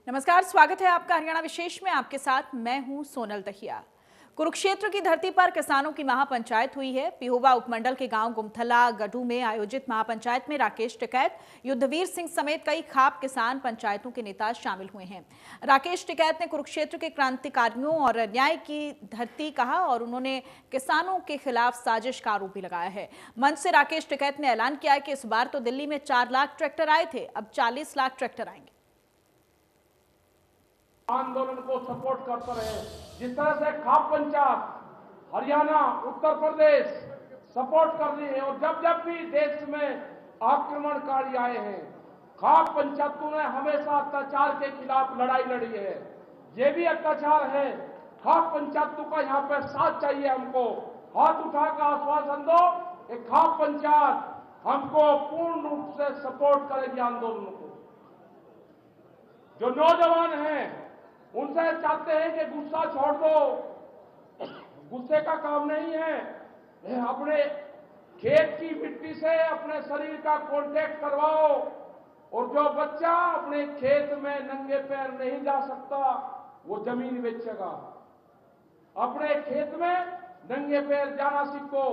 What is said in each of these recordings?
नमस्कार, स्वागत है आपका हरियाणा विशेष में। आपके साथ मैं हूं सोनल दहिया। कुरुक्षेत्र की धरती पर किसानों की महापंचायत हुई है। पिहोवा उपमंडल के गांव गुमथला गढ़ू में आयोजित महापंचायत में राकेश टिकैत, युद्धवीर सिंह समेत कई खाप किसान पंचायतों के नेता शामिल हुए हैं। राकेश टिकैत ने कुरुक्षेत्र के क्रांतिकारियों और न्याय की धरती कहा और उन्होंने किसानों के खिलाफ साजिश का आरोप भी लगाया है। मंच से राकेश टिकैत ने ऐलान किया है कि इस बार तो दिल्ली में 4 लाख ट्रैक्टर आए थे, अब 40 लाख ट्रैक्टर आएंगे। आंदोलन को सपोर्ट करते रहे। जिस तरह से खाप पंचायत हरियाणा, उत्तर प्रदेश सपोर्ट कर रही है और जब जब भी देश में आक्रमणकारी आए हैं, खाप पंचायतों ने हमेशा अत्याचार के खिलाफ लड़ाई लड़ी है। ये भी अत्याचार है। खाप पंचायतों का यहाँ पे साथ चाहिए। हमको हाथ उठाकर आश्वासन दो कि खाप पंचायत हमको पूर्ण रूप से सपोर्ट करेगी आंदोलन को। जो नौजवान हैं उनसे चाहते हैं कि गुस्सा छोड़ दो। गुस्से का काम नहीं है। अपने खेत की मिट्टी से अपने शरीर का कांटेक्ट करवाओ और जो बच्चा अपने खेत में नंगे पैर नहीं जा सकता वो जमीन बेचेगा। अपने खेत में नंगे पैर जाना सीखो।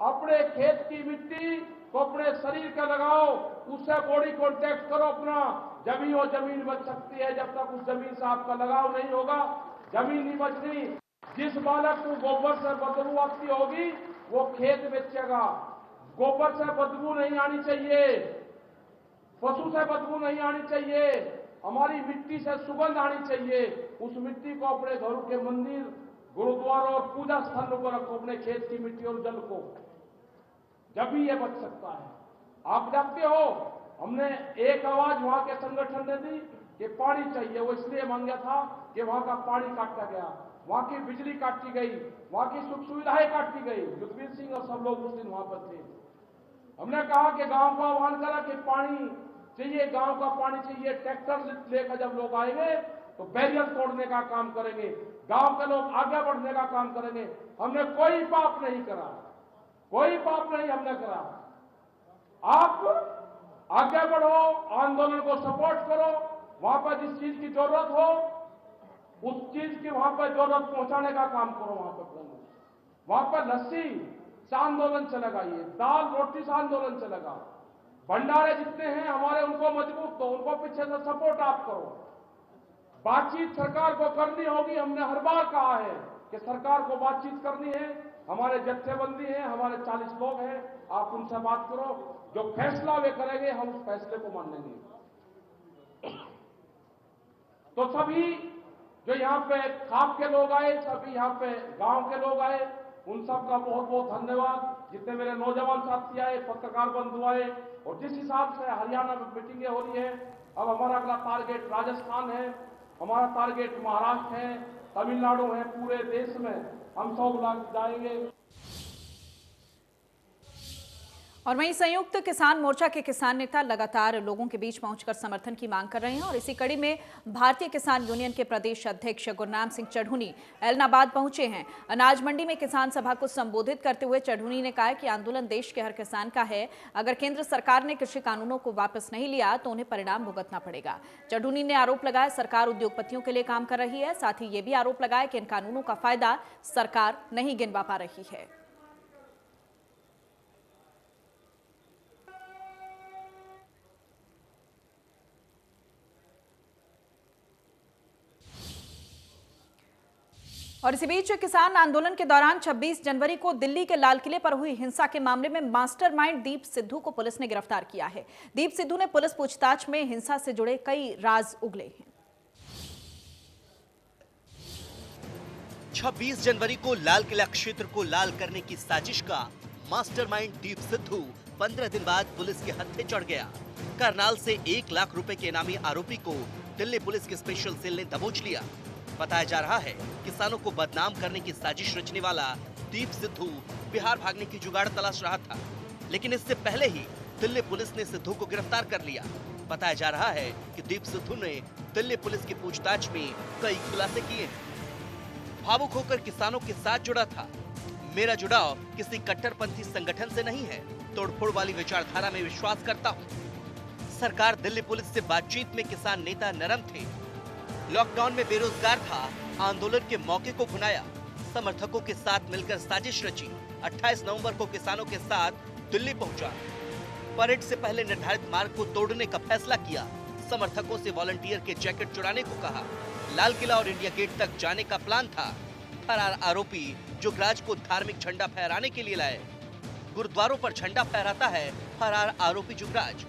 अपने खेत की मिट्टी को अपने शरीर का लगाओ, उससे बॉडी कांटेक्ट करो अपना। जमीन और जमीन बच सकती है। जब तक उस जमीन से आपका लगाव नहीं होगा जमीन नहीं बचनी। जिस बालक को गोबर से बदबू आती होगी वो खेत बेचेगा। गोबर से बदबू नहीं आनी चाहिए, पशु से बदबू नहीं आनी चाहिए, हमारी मिट्टी से सुगंध आनी चाहिए। उस मिट्टी को अपने घरों के मंदिर, गुरुद्वारों और पूजा स्थलों पर रखो, अपने खेत की मिट्टी और जल को, जब भी ये बच सकता है। आप जानते हो हमने एक आवाज वहां के संगठन ने दी कि पानी चाहिए। वो इसलिए मांगा था कि वहां का पानी काटा गया, वहां की बिजली काटी गई, वहां की सुख सुविधाएं काटी गई। युद्धवीर सिंह और सब लोग उस दिन वहां पर थे। हमने कहा कि गांव का आह्वान करा कि पानी चाहिए, गांव का पानी चाहिए। ट्रैक्टर लेकर जब लोग आएंगे तो बैरियर तोड़ने का काम करेंगे, गांव के लोग आगे बढ़ने का काम करेंगे। हमने कोई पाप नहीं करा, कोई पाप नहीं हमने करा। आप आगे बढ़ो, आंदोलन को सपोर्ट करो। वहां पर जिस चीज की जरूरत हो उस चीज की वहां पर जरूरत पहुंचाने का काम करो। वहां पर लस्सी से आंदोलन चलेगा, ये दाल रोटी से आंदोलन चलेगा। भंडारे जितने हैं हमारे उनको मजबूत दो, उनको पीछे से सपोर्ट आप करो। बातचीत सरकार को करनी होगी। हमने हर बार कहा है कि सरकार को बातचीत करनी है। हमारे जत्थेबंदी हैं, हमारे 40 लोग हैं, आप उनसे बात करो। जो फैसला वे करेंगे हम उस फैसले को मानेंगे। तो सभी जो यहाँ पे खाप के लोग आए, सभी यहाँ पे गांव के लोग आए, उन सब का बहुत बहुत धन्यवाद। जितने मेरे नौजवान साथी आए, पत्रकार बंधु आए, और जिस हिसाब से हरियाणा में मीटिंगें हो रही है, अब हमारा अगला टारगेट राजस्थान है, हमारा टारगेट महाराष्ट्र है, तमिलनाडु है। पूरे देश में हम 100 लाख जाएंगे। और वहीं संयुक्त किसान मोर्चा के किसान नेता लगातार लोगों के बीच पहुंचकर समर्थन की मांग कर रहे हैं और इसी कड़ी में भारतीय किसान यूनियन के प्रदेश अध्यक्ष गुरनाम सिंह चढ़ूनी ऐलनाबाद पहुंचे हैं। अनाज मंडी में किसान सभा को संबोधित करते हुए चढ़ूनी ने कहा कि आंदोलन देश के हर किसान का है। अगर केंद्र सरकार ने कृषि कानूनों को वापस नहीं लिया तो उन्हें परिणाम भुगतना पड़ेगा। चढ़ूनी ने आरोप लगाया सरकार उद्योगपतियों के लिए काम कर रही है। साथ ही ये भी आरोप लगाया कि इन कानूनों का फायदा सरकार नहीं गिनवा पा रही है। और इसी बीच किसान आंदोलन के दौरान 26 जनवरी को दिल्ली के लाल किले पर हुई हिंसा के मामले में मास्टरमाइंड दीप सिद्धू को पुलिस ने गिरफ्तार किया है। दीप सिद्धू ने पुलिस पूछताछ में हिंसा से जुड़े कई राज उगले हैं। 26 जनवरी को लाल किला क्षेत्र को लाल करने की साजिश का मास्टरमाइंड दीप सिद्धू 15 दिन बाद पुलिस के हत्थे चढ़ गया। करनाल से 1 लाख रुपए के इनामी आरोपी को दिल्ली पुलिस की स्पेशल सेल ने दबोच लिया। बताया जा रहा है किसानों को बदनाम करने की साजिश रचने वाला दीप सिद्धू बिहार भागने की जुगाड़ तलाश रहा था, लेकिन इससे पहले ही दिल्ली पुलिस ने सिद्धू को गिरफ्तार कर लिया। बताया जा रहा है कि दीप सिद्धू ने दिल्ली पुलिस की पूछताछ में कई खुलासे किए। भावुक होकर किसानों के साथ जुड़ा था। मेरा जुड़ाव किसी कट्टरपंथी संगठन से नहीं है, तोड़फोड़ वाली विचारधारा में विश्वास करता हूँ। सरकार दिल्ली पुलिस से बातचीत में किसान नेता नरम थे। लॉकडाउन में बेरोजगार था, आंदोलन के मौके को भुनाया, समर्थकों के साथ मिलकर साजिश रची, 28 नवंबर को किसानों के साथ दिल्ली पहुंचा, परेड से पहले निर्धारित मार्ग को तोड़ने का फैसला किया, समर्थकों से वॉलंटियर के जैकेट चुराने को कहा, लाल किला और इंडिया गेट तक जाने का प्लान था। फरार आरोपी जुगराज को धार्मिक झंडा फहराने के लिए लाए, गुरुद्वारों पर झंडा फहराता है फरार आरोपी जुगराज।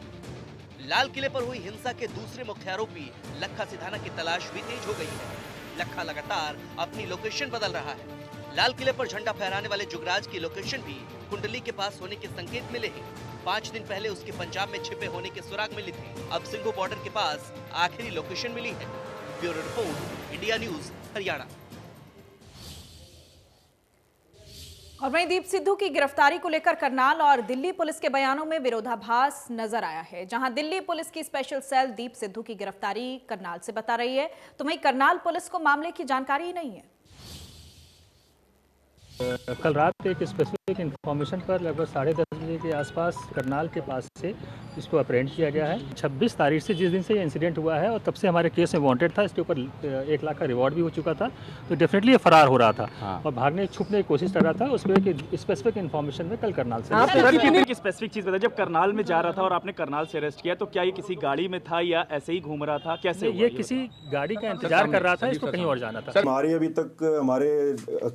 लाल किले पर हुई हिंसा के दूसरे मुख्य आरोपी लखा सिधाना की तलाश भी तेज हो गई है। लखा लगातार अपनी लोकेशन बदल रहा है। लाल किले पर झंडा फहराने वाले जुगराज की लोकेशन भी कुंडली के पास होने के संकेत मिले हैं। 5 दिन पहले उसके पंजाब में छिपे होने के सुराग मिले थे। अब सिंघू बॉर्डर के पास आखिरी लोकेशन मिली है। Bureau report, India news, Haryana. और वहीं दीप सिद्धू की गिरफ्तारी को लेकर करनाल और दिल्ली पुलिस के बयानों में विरोधाभास नजर आया है। जहां दिल्ली पुलिस की स्पेशल सेल दीप सिद्धू की गिरफ्तारी करनाल से बता रही है, तो वहीं करनाल पुलिस को मामले की जानकारी ही नहीं है। कल रात एक स्पेसिफिक इंफॉर्मेशन पर लगभग 10:30 बजे के आसपास करनाल के पास से इसको अपरेंट किया गया है। 26 तारीख से जिस दिन से ये इंसिडेंट हुआ है और तब से हमारे केस में वांटेड था, इसके ऊपर 1 लाख का रिवॉर्ड भी हो चुका था, तो डेफिनेटली ये फरार हो रहा था। और भागने छुपने की कोशिश कर रहा था। उस पर एक स्पेसिफिक इन्फॉर्मेशन में कल करनाल से स्पेसिफिक चीज बताइए, जब करनाल में जा रहा था और आपने करनाल से अरेस्ट किया, तो क्या ये किसी गाड़ी में था या ऐसे ही घूम रहा था, कैसे? ये किसी गाड़ी का इंतजार कर रहा था, इसको कहीं और जाना था। हमारी अभी तक हमारे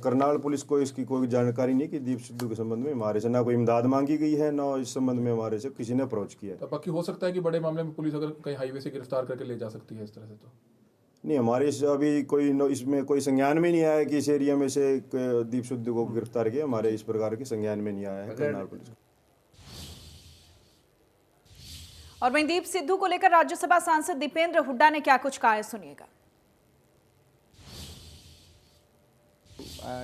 करनाल पुलिस को इसकी कोई जानकारी नहीं कि दीप सिद्धू के संबंध में हमारे से ना कोई इमदाद मांगी गई है, ना इस संबंध में हमारे से किसी ने अप्रोच किया है। तो बाकी हो सकता है कि बड़े मामले में पुलिस अगर कहीं हाईवे से गिरफ्तार करके ले जा सकती है इस तरह से, तो नहीं हमारे अभी कोई इसमें कोई संज्ञान में नहीं आया कि इस एरिया में से दीप सिद्धू को गिरफ्तार किया। हमारे इस प्रकार के संज्ञान में नहीं आया है करनाल पुलिस। और वहीं दीप सिद्धू को लेकर राज्यसभा सांसद दीपेंद्र हुड्डा ने क्या कुछ कहा है, सुनिएगा।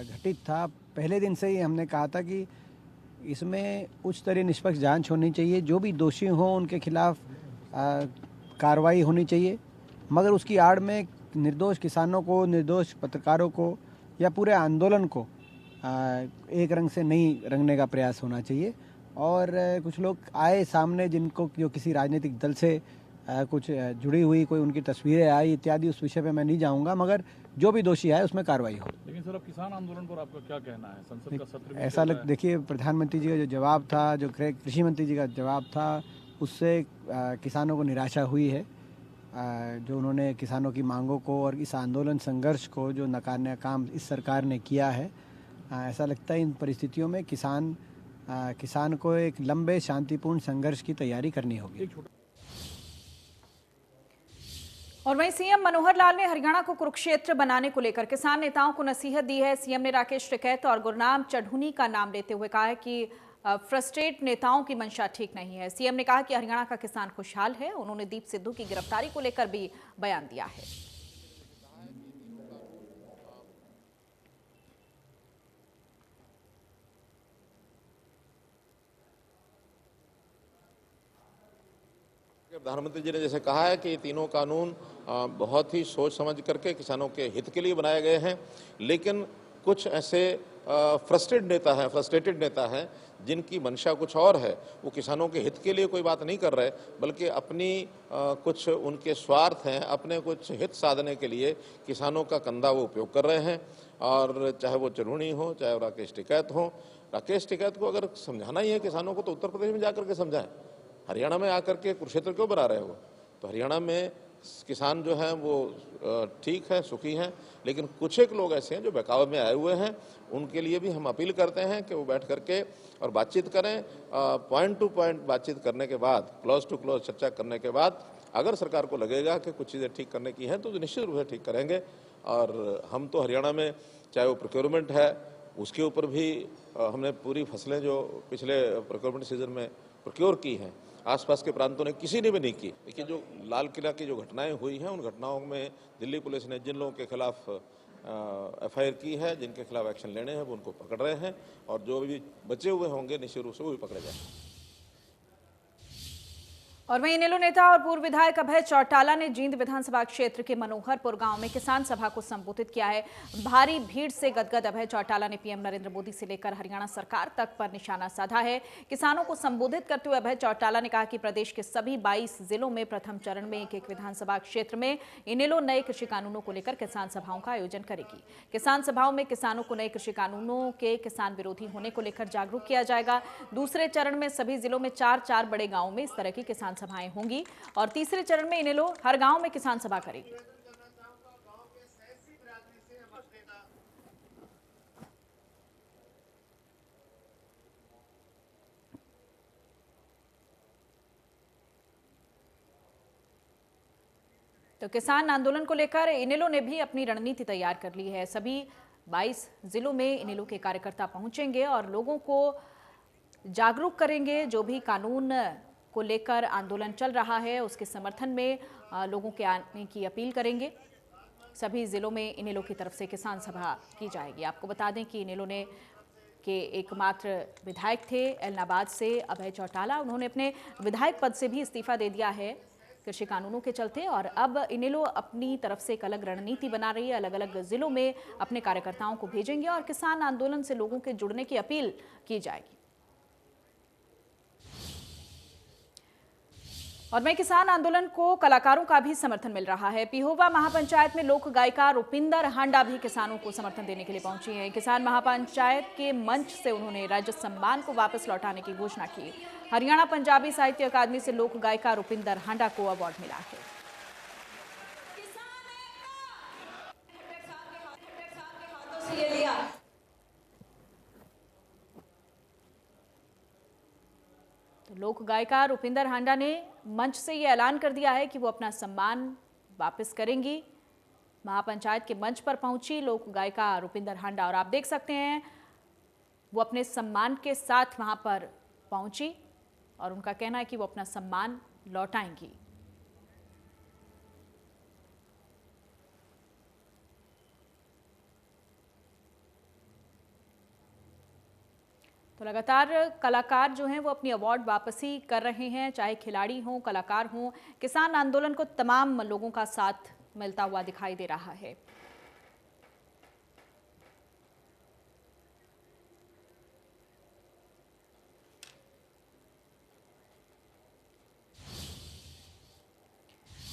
घटित था, पहले दिन से ही हमने कहा था कि इसमें उच्च स्तरीय निष्पक्ष जांच होनी चाहिए, जो भी दोषी हों उनके खिलाफ कार्रवाई होनी चाहिए, मगर उसकी आड़ में निर्दोष किसानों को, निर्दोष पत्रकारों को या पूरे आंदोलन को एक रंग से नहीं रंगने का प्रयास होना चाहिए। और कुछ लोग आए सामने जिनको जो किसी राजनीतिक दल से कुछ जुड़ी हुई कोई उनकी तस्वीरें आई इत्यादि, उस विषय पे मैं नहीं जाऊंगा, मगर जो भी दोषी आए उसमें कार्रवाई हो। लेकिन सर, अब किसान आंदोलन पर आपका क्या कहना है? संसद का सत्र ऐसा देखिए, प्रधानमंत्री जी का जो जवाब था, जो कृषि मंत्री जी का जवाब था, उससे किसानों को निराशा हुई है। जो उन्होंने किसानों की मांगों को और इस आंदोलन संघर्ष को जो नकारने का काम इस सरकार ने किया है, ऐसा लगता है इन परिस्थितियों में किसान को एक लंबे शांतिपूर्ण संघर्ष की तैयारी करनी होगी। और वहीं सीएम मनोहर लाल ने हरियाणा को कुरुक्षेत्र बनाने को लेकर किसान नेताओं को नसीहत दी है। सीएम ने राकेश टिकैत और गुरनाम चढ़ूनी का नाम लेते हुए कहा है कि फ्रस्ट्रेट नेताओं की मंशा ठीक नहीं है। सीएम ने कहा कि हरियाणा का किसान खुशहाल है। उन्होंने दीप सिद्धू की गिरफ्तारी को लेकर भी बयान दिया है। प्रधानमंत्री जी ने जैसे कहा है कि ये तीनों कानून बहुत ही सोच समझ करके किसानों के हित के लिए बनाए गए हैं, लेकिन कुछ ऐसे फ्रस्ट्रेटेड नेता हैं जिनकी मंशा कुछ और है। वो किसानों के हित के लिए कोई बात नहीं कर रहे, बल्कि अपनी कुछ उनके स्वार्थ हैं, अपने कुछ हित साधने के लिए किसानों का कंधा वो उपयोग कर रहे हैं। और चाहे वो चढ़ूनी हो, चाहे वो राकेश टिकैत हो, राकेश टिकैत को अगर समझाना ही है किसानों को तो उत्तर प्रदेश में जाकर के समझाएं। हरियाणा में आकर के कुरुक्षेत्र क्यों बना रहे हो? तो हरियाणा में किसान जो हैं वो ठीक है, सुखी हैं, लेकिन कुछ एक लोग ऐसे हैं जो बहकावे में आए हुए हैं। उनके लिए भी हम अपील करते हैं कि वो बैठ करके और बातचीत करें। पॉइंट टू पॉइंट बातचीत करने के बाद, क्लोज टू क्लोज चर्चा करने के बाद, अगर सरकार को लगेगा कि कुछ चीज़ें ठीक करने की हैं तो निश्चित रूप से ठीक करेंगे। और हम तो हरियाणा में चाहे वो प्रोक्योरमेंट है, उसके ऊपर भी हमने पूरी फसलें जो पिछले प्रोक्योरमेंट सीजन में प्रोक्योर की हैं, आसपास के प्रांतों ने किसी ने भी नहीं की। देखिए, जो लाल किला की जो घटनाएं हुई हैं, उन घटनाओं में दिल्ली पुलिस ने जिन लोगों के खिलाफ एफआईआर की है, जिनके खिलाफ एक्शन लेने हैं, वो उनको पकड़ रहे हैं। और जो भी बचे हुए होंगे निश्चित रूप से वो भी पकड़े जाएंगे। और वहीं इनेलो नेता और पूर्व विधायक अभय चौटाला ने जींद विधानसभा क्षेत्र के मनोहरपुर गांव में किसान सभा को संबोधित किया है। भारी भीड़ से गदगद अभय चौटाला ने पीएम नरेंद्र मोदी से लेकर हरियाणा सरकार तक पर निशाना साधा है। किसानों को संबोधित करते हुए अभय चौटाला ने कहा कि प्रदेश के सभी 22 जिलों में प्रथम चरण में एक विधानसभा क्षेत्र में इनेलो नए कृषि कानूनों को लेकर किसान सभाओं का आयोजन करेगी। किसान सभाओं में किसानों को नए कृषि कानूनों के किसान विरोधी होने को लेकर जागरूक किया जाएगा। दूसरे चरण में सभी जिलों में 4 बड़े गांवों में इस तरह की किसान सभाएं होंगी और तीसरे चरण में इनेलो हर गांव में किसान सभा करेगी। तो किसान आंदोलन को लेकर इनेलो ने भी अपनी रणनीति तैयार कर ली है। सभी 22 जिलों में इनेलो के कार्यकर्ता पहुंचेंगे और लोगों को जागरूक करेंगे। जो भी कानून को लेकर आंदोलन चल रहा है उसके समर्थन में लोगों के आने की अपील करेंगे। सभी जिलों में इनेलो की तरफ से किसान सभा की जाएगी। आपको बता दें कि इनेलो ने के एकमात्र विधायक थे एलनाबाद से अभय चौटाला। उन्होंने अपने विधायक पद से भी इस्तीफा दे दिया है कृषि कानूनों के चलते और अब इनेलो अपनी तरफ से एक अलग रणनीति बना रही है। अलग अलग जिलों में अपने कार्यकर्ताओं को भेजेंगे और किसान आंदोलन से लोगों के जुड़ने की अपील की जाएगी। और मैं किसान आंदोलन को कलाकारों का भी समर्थन मिल रहा है। पिहोवा महापंचायत में लोक गायिका रुपिंदर हांडा भी किसानों को समर्थन देने के लिए पहुंची हैं। किसान महापंचायत के मंच से उन्होंने राज्य सम्मान को वापस लौटाने की घोषणा की। हरियाणा पंजाबी साहित्य अकादमी से लोक गायिका रुपिंदर हांडा को अवार्ड मिला है। तो लोक गायिका रुपिंदर हांडा ने मंच से ये ऐलान कर दिया है कि वो अपना सम्मान वापस करेंगी। महापंचायत के मंच पर पहुंची लोक गायिका रुपिंदर हांडा और आप देख सकते हैं वो अपने सम्मान के साथ वहां पर पहुंची और उनका कहना है कि वो अपना सम्मान लौटाएंगी। तो लगातार कलाकार जो हैं वो अपनी अवार्ड वापसी कर रहे हैं, चाहे खिलाड़ी हों, कलाकार हों। किसान आंदोलन को तमाम लोगों का साथ मिलता हुआ दिखाई दे रहा है।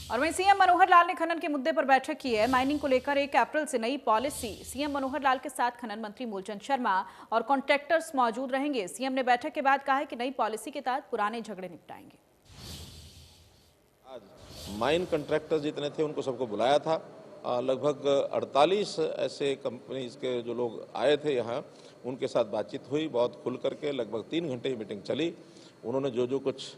और वहीं सीएम मनोहर लाल ने खनन के मुद्दे पर बैठक की है। माइनिंग को लेकर 1 अप्रैल से नई पॉलिसी। सीएम मनोहर लाल के साथ खनन मंत्री मूलचंद शर्मा और कॉन्ट्रैक्टर्स मौजूद रहेंगे। सीएम ने बैठक के बाद कहा है कि नई पॉलिसी के तहत पुराने झगड़े निपटाएंगे। आज माइन कॉन्ट्रैक्टर्स जितने थे उनको सबको बुलाया था। लगभग 48 ऐसे कंपनीज के जो लोग आए थे यहाँ, उनके साथ बातचीत हुई बहुत खुल करके। लगभग 3 घंटे की मीटिंग चली। उन्होंने जो कुछ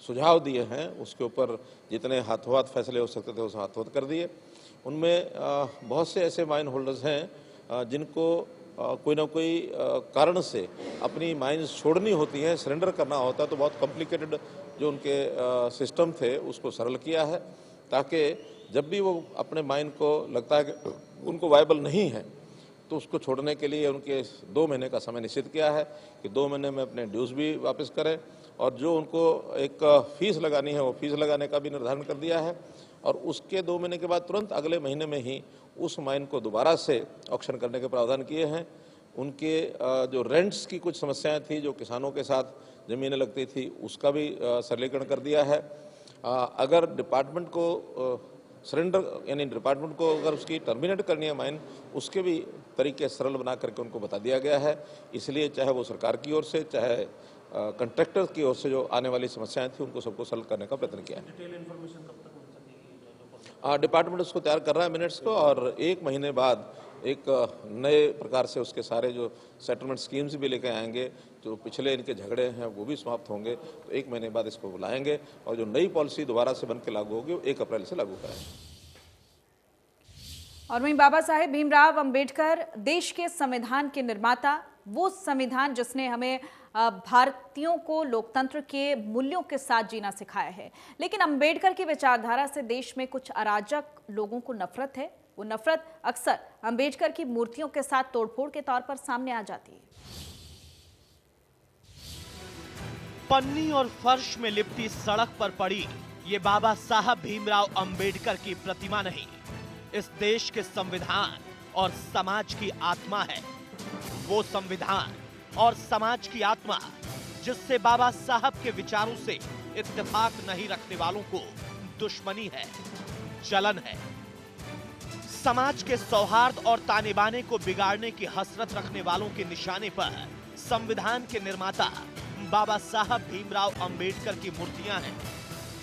सुझाव दिए हैं उसके ऊपर जितने हाथों हाथ फैसले हो सकते थे उस हाथों हाथ कर दिए। उनमें बहुत से ऐसे माइन होल्डर्स हैं जिनको कोई ना कोई कारण से अपनी माइन्स छोड़नी होती है, सरेंडर करना होता है। तो बहुत कॉम्प्लिकेटेड जो उनके सिस्टम थे उसको सरल किया है, ताकि जब भी वो अपने माइन को लगता है कि उनको वायबल नहीं है तो उसको छोड़ने के लिए उनके 2 महीने का समय निश्चित किया है कि 2 महीने में अपने ड्यूज़ भी वापस करें और जो उनको एक फीस लगानी है वो फीस लगाने का भी निर्धारण कर दिया है। और उसके 2 महीने के बाद तुरंत अगले महीने में ही उस माइन को दोबारा से ऑक्शन करने के प्रावधान किए हैं। उनके जो रेंट्स की कुछ समस्याएं थी, जो किसानों के साथ ज़मीनें लगती थी, उसका भी सरलीकरण कर दिया है। अगर डिपार्टमेंट को सरेंडर यानी डिपार्टमेंट को अगर उसकी टर्मिनेट करनी है माइन, उसके भी तरीके सरल बना करके उनको बता दिया गया है। इसलिए चाहे वो सरकार की ओर से चाहे कंट्रैक्टर की ओर से जो आने वाली समस्याएं थी उनको सबको सॉल्व करने का प्रयत्न किया है। डिटेल इन्फॉर्मेशन कब तक पहुंच सकेगी? डिपार्टमेंट उसको तैयार कर रहा है मिनट्स को, और 1 महीने बाद एक नए प्रकार से उसके सारे जो सेटलमेंट स्कीम्स भी लेके आएंगे। जो पिछले इनके झगड़े हैं वो भी समाप्त होंगे। तो 1 महीने बाद इसको बुलाएंगे और जो नई पॉलिसी दोबारा से बन के लागू होगी वो 1 अप्रैल से लागू कराएंगे। और वहीं बाबा साहेब भीमराव अंबेडकर देश के संविधान के निर्माता, वो संविधान जिसने हमें भारतीयों को लोकतंत्र के मूल्यों के साथ जीना सिखाया है। लेकिन अंबेडकर की विचारधारा से देश में कुछ अराजक लोगों को नफरत है। वो नफरत अक्सर अंबेडकर की मूर्तियों के साथ तोड़फोड़ के तौर पर सामने आ जाती है। पन्नी और फर्श में लिपटी सड़क पर पड़ी ये बाबा साहब भीमराव अंबेडकर की प्रतिमा नहीं, इस देश के संविधान और समाज की आत्मा है। वो संविधान और समाज की आत्मा जिससे बाबा साहब के विचारों से इत्तेफाक नहीं रखने वालों को दुश्मनी है, जलन है। समाज के सौहार्द और ताने बाने को बिगाड़ने की हसरत रखने वालों के निशाने पर संविधान के निर्माता बाबा साहब भीमराव अंबेडकर की मूर्तियां हैं।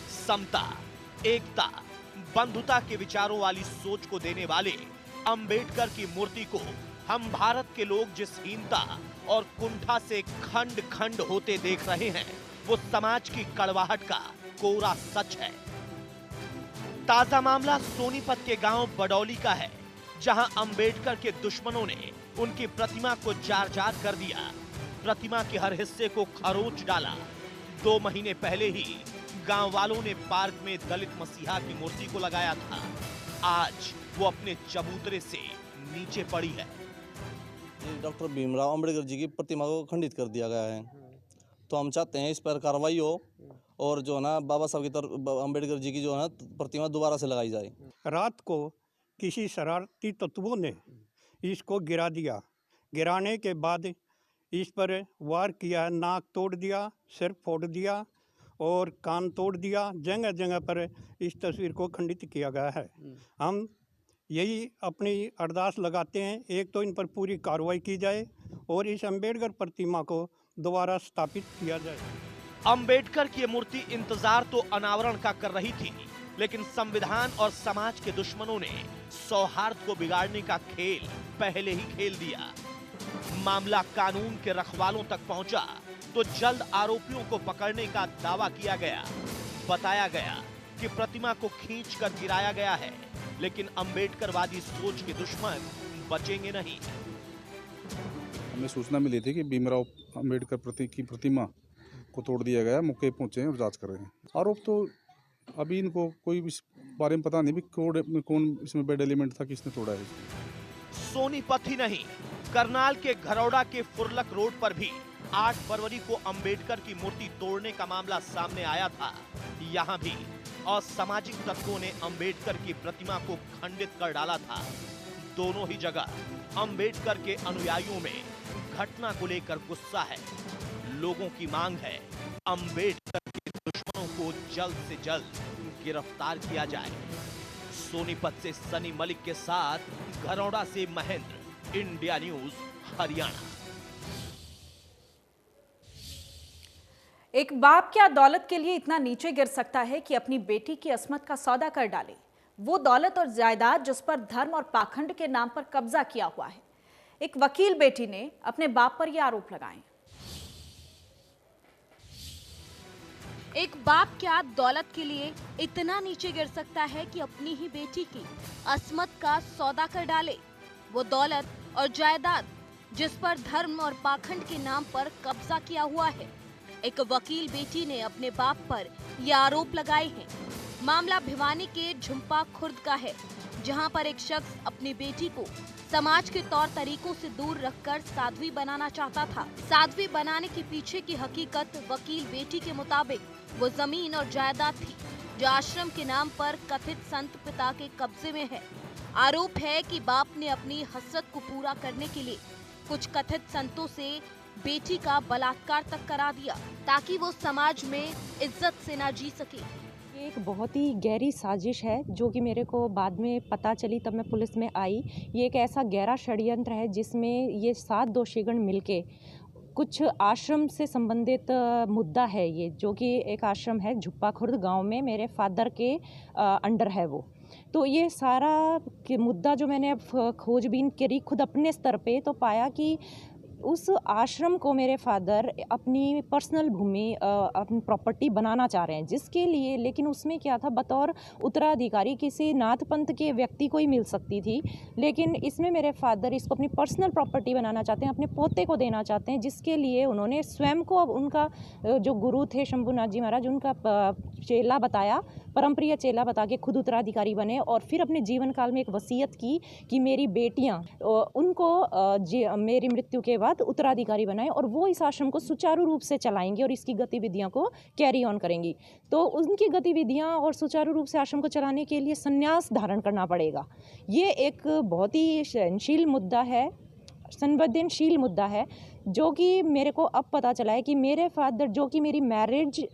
समता, एकता, बंधुता के विचारों वाली सोच को देने वाले अंबेडकर की मूर्ति को हम भारत के लोग जिस हीनता और कुंठा से खंड खंड होते देख रहे हैं, वो समाज की कड़वाहट का कोरा सच है। ताजा मामला सोनीपत के गांव बडौली का है, जहां अंबेडकर के दुश्मनों ने उनकी प्रतिमा को जार-जार कर दिया, प्रतिमा के हर हिस्से को खरोंच डाला। 2 महीने पहले ही गांव वालों ने पार्क में दलित मसीहा की मूर्ति को लगाया था, आज वो अपने चबूतरे से नीचे पड़ी है। डॉक्टर भीमराव अंबेडकर जी की प्रतिमा को खंडित कर दिया गया है, तो हम चाहते हैं इस पर कार्रवाई हो और जो है ना बाबा साहब की तरफ अंबेडकर जी की जो है ना प्रतिमा दोबारा से लगाई जाए। रात को किसी शरारती तत्वों ने इसको गिरा दिया, गिराने के बाद इस पर वार किया, नाक तोड़ दिया, सिर फोड़ दिया और कान तोड़ दिया। जगह जगह पर इस तस्वीर को खंडित किया गया है। हम यही अपनी अरदास लगाते हैं, एक तो इन पर पूरी कार्रवाई की जाए और इस अंबेडकर प्रतिमा को दोबारा स्थापित किया जाए। अंबेडकर की ये मूर्ति इंतजार तो अनावरण का कर रही थी, लेकिन संविधान और समाज के दुश्मनों ने सौहार्द को बिगाड़ने का खेल पहले ही खेल दिया। मामला कानून के रखवालों तक पहुंचा तो जल्द आरोपियों को पकड़ने का दावा किया गया। बताया गया कि प्रतिमा को खींचकर गिराया गया है, लेकिन अंबेडकरवादी सोच के दुश्मन बचेंगे नहीं। हमें सूचना मिली थी कि भीमराव अंबेडकर की प्रतिमा को तोड़ दिया गया, मौके पहुंचे हैं और जांच कर रहे हैं। आरोप तो अभी इनको कोई इस बारे में पता नहीं भी कौन इसमें बैड एलिमेंट था, किसने तोड़ा है। सोनीपत ही नहीं, करनाल के घरौड़ा के फुरलक रोड पर भी 8 फरवरी को अंबेडकर की मूर्ति तोड़ने का मामला सामने आया था। यहाँ भी असामाजिक तत्वों ने अंबेडकर की प्रतिमा को खंडित कर डाला था। दोनों ही जगह अंबेडकर के अनुयायियों में घटना को लेकर गुस्सा है। लोगों की मांग है अंबेडकर के दुश्मनों को जल्द से जल्द गिरफ्तार किया जाए। सोनीपत से सनी मलिक के साथ घरौड़ा से महेंद्र, इंडिया न्यूज हरियाणा। एक बाप क्या दौलत के लिए इतना नीचे गिर सकता है कि अपनी बेटी की अस्मत का सौदा कर डाले? वो दौलत और जायदाद जिस पर धर्म और पाखंड के नाम पर कब्जा किया हुआ है। एक वकील बेटी ने अपने बाप पर यह आरोप लगाए। एक बाप क्या दौलत के लिए इतना नीचे गिर सकता है कि अपनी ही बेटी की अस्मत का सौदा कर डाले? वो दौलत और जायदाद जिस पर धर्म और पाखंड के नाम पर कब्जा किया हुआ है। एक वकील बेटी ने अपने बाप पर यह आरोप लगाए हैं। मामला भिवानी के झुम्पा खुर्द का है, जहां पर एक शख्स अपनी बेटी को समाज के तौर तरीकों से दूर रखकर साध्वी बनाना चाहता था। साध्वी बनाने के पीछे की हकीकत वकील बेटी के मुताबिक वो जमीन और जायदाद थी जो आश्रम के नाम पर कथित संत पिता के कब्जे में है। आरोप है कि बाप ने अपनी हसरत को पूरा करने के लिए कुछ कथित संतों से बेटी का बलात्कार तक करा दिया ताकि वो समाज में इज्जत से ना जी सके। ये एक बहुत ही गहरी साजिश है जो कि मेरे को बाद में पता चली तब मैं पुलिस में आई। ये एक ऐसा गहरा षड्यंत्र है जिसमें ये 7 दोषीगण मिलके कुछ आश्रम से संबंधित मुद्दा है ये, जो कि एक आश्रम है झुप्पा खुर्द गांव में, मेरे फादर के अंडर है वो। तो ये सारा मुद्दा जो मैंने खोजबीन करी खुद अपने स्तर पे, तो पाया कि उस आश्रम को मेरे फादर अपनी पर्सनल भूमि अपनी प्रॉपर्टी बनाना चाह रहे हैं, जिसके लिए लेकिन उसमें क्या था, बतौर उत्तराधिकारी किसी नाथ पंथ के व्यक्ति को ही मिल सकती थी, लेकिन इसमें मेरे फादर इसको अपनी पर्सनल प्रॉपर्टी बनाना चाहते हैं, अपने पोते को देना चाहते हैं, जिसके लिए उन्होंने स्वयं को, अब उनका जो गुरु थे शंभुनाथ जी महाराज, उनका चेला बताया, परमप्रिय चेला बता के खुद उत्तराधिकारी बने और फिर अपने जीवन काल में एक वसीयत की कि मेरी बेटियां उनको मेरी मृत्यु के बाद उत्तराधिकारी बनाएं और वो इस आश्रम को सुचारू रूप से चलाएंगे और इसकी गतिविधियों को कैरी ऑन करेंगी। तो उनकी गतिविधियां और सुचारू रूप से आश्रम को चलाने के लिए संन्यास धारण करना पड़ेगा। ये एक बहुत ही सहनशील मुद्दा है, संवेदनशील मुद्दा है, जो कि मेरे को अब पता चला है कि मेरे फादर, जो कि मेरी मैरिज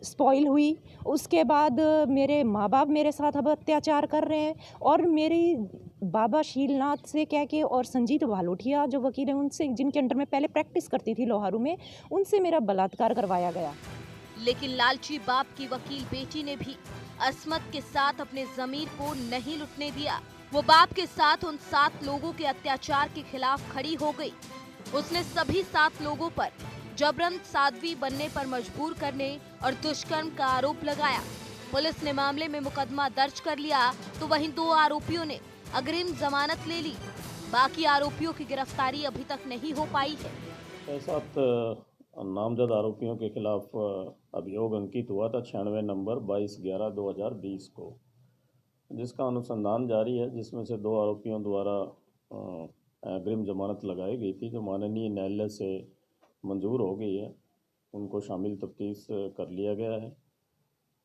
स्पॉइल हुई, उसके बाद मेरे माँ बाप मेरे साथ अब अत्याचार कर रहे हैं और मेरी बाबा शीलनाथ से कह के और संजीत भालोठिया जो वकील हैं उनसे, जिनके अंडर में पहले प्रैक्टिस करती थी लोहारू में, उनसे मेरा बलात्कार करवाया गया। लेकिन लालची बाप की वकील बेटी ने भी असमत के साथ अपने जमीर को नहीं लुटने दिया। वो बाप के साथ उन 7 लोगों के अत्याचार के खिलाफ खड़ी हो गई। उसने सभी 7 लोगों पर जबरन साध्वी बनने पर मजबूर करने और दुष्कर्म का आरोप लगाया। पुलिस ने मामले में मुकदमा दर्ज कर लिया तो वहीं 2 आरोपियों ने अग्रिम जमानत ले ली। बाकी आरोपियों की गिरफ्तारी अभी तक नहीं हो पाई है। 7 नामजद आरोपियों के खिलाफ अभियोग अंकित हुआ था 96 नंबर 22/11/2020 को, जिसका अनुसंधान जारी है, जिसमें से 2 आरोपियों द्वारा अग्रिम जमानत लगाई गई थी, जो माननीय न्यायालय से मंजूर हो गई है। उनको शामिल तफ्तीश कर लिया गया है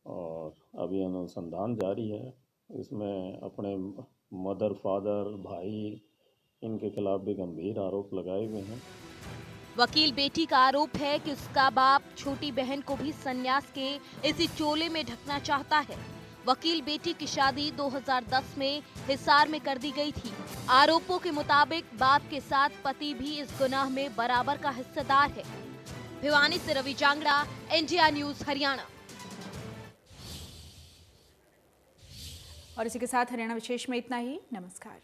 और अभी अनुसंधान जारी है। इसमें अपने मदर, फादर, भाई, इनके खिलाफ भी गंभीर आरोप लगाए हुए हैं। वकील बेटी का आरोप है कि उसका बाप छोटी बहन को भी संन्यास के इसी चोले में ढकना चाहता है। वकील बेटी की शादी 2010 में हिसार में कर दी गई थी। आरोपों के मुताबिक बाप के साथ पति भी इस गुनाह में बराबर का हिस्सेदार है। भिवानी से रवि जांगड़ा, NGR न्यूज हरियाणा। और इसी के साथ हरियाणा विशेष में इतना ही। नमस्कार।